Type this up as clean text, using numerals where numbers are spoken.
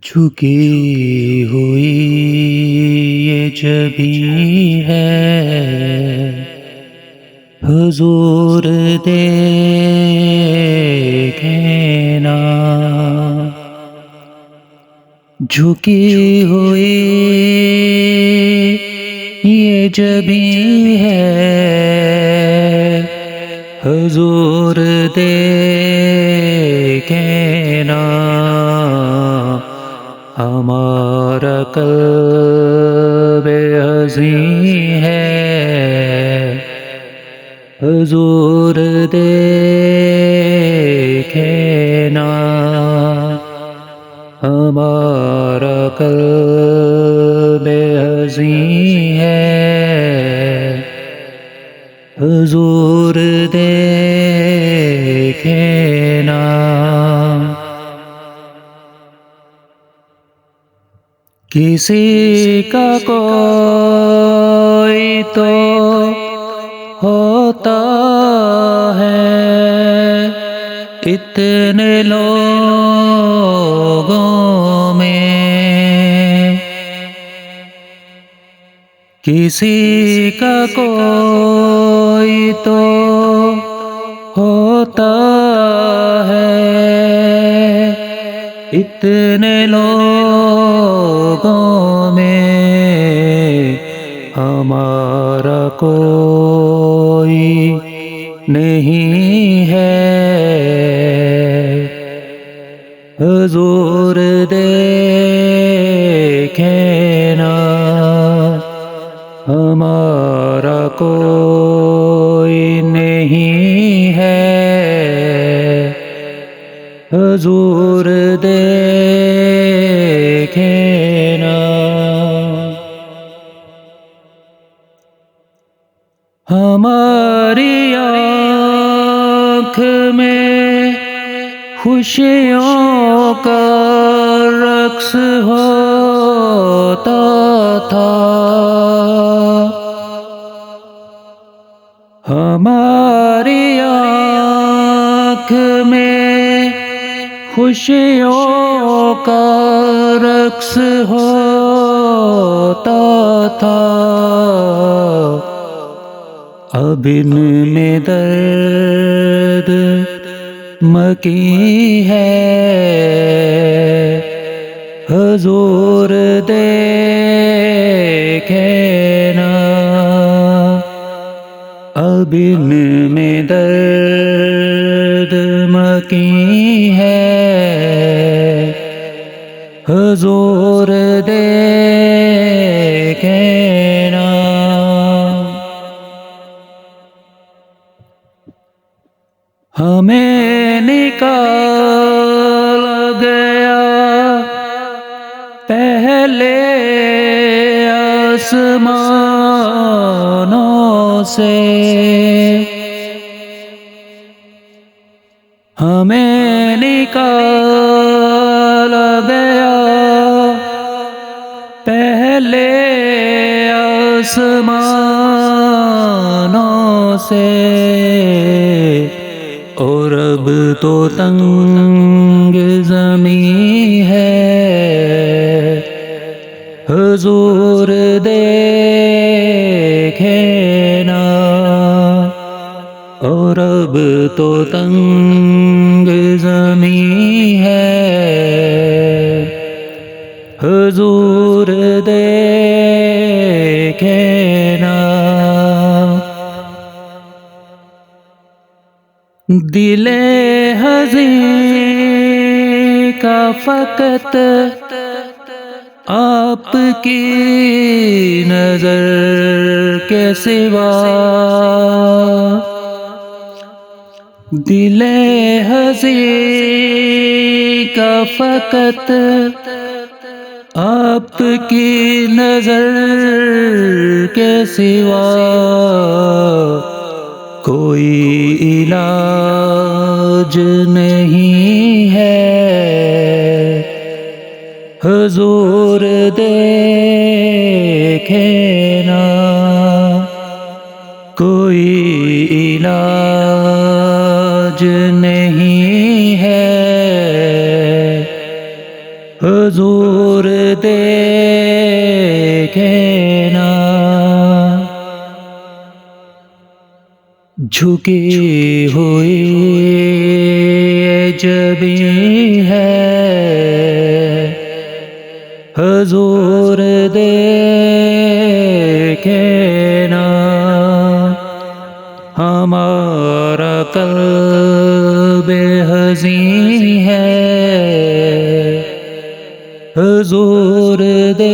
جھکی ہوئی یہ جبیں ہے، حضور دیکھیں نا۔ جھکی ہوئی یہ جبیں ہے، حضور دیکھیں نا۔ ہمارا قلب عظیم ہے، حضور دیکھیں نا۔ ہمارا قلب عظیم ہے، حضور دیکھیں نا۔ کسی کا کوئی تو ہوتا ہے، اتنے لوگوں میں کسی کا کوئی تو ہوتا ہے، اتنے لوگوں میں ہمارا کوئی نہیں ہے، حضور دیکھیں نا۔ ہمارا کوئی نہیں ہے، حضور دیکھیں نا۔ ہماری آنکھ میں خوشیوں کا رقص ہوتا تھا، ہماری آنکھ میں خوشیوں کا رقص ہوتا تھا۔ اب ان میں درد مکی ہے، حضور دیکھیں نا۔ اب ان میں درد مکی ہے، حضور دیکھیں نا۔ ہمیں نکالا گیا پہلے آسمانوں سے، ہمیں نکالا گیا پہلے آسمانوں سے، اور اب تو تنگ زمیں ہے، حضور دیکھیں نا۔ اور اب تو تنگ زمیں ہے، حضور دیکھیں نا۔ دل حزین کا فقط آپ کی نظر کے سوا، دل حزین کا فقط آپ کی نظر کے سوا کوئی علاج نہیں ہے، حضور دیکھیں نا۔ کوئی علاج نہیں ہے، حضور دیکھے نا، جھکی ہوئی جبیں ہے، حضور دیکھے نا، ہمارا قلب حزین ہے، حضور دیکھے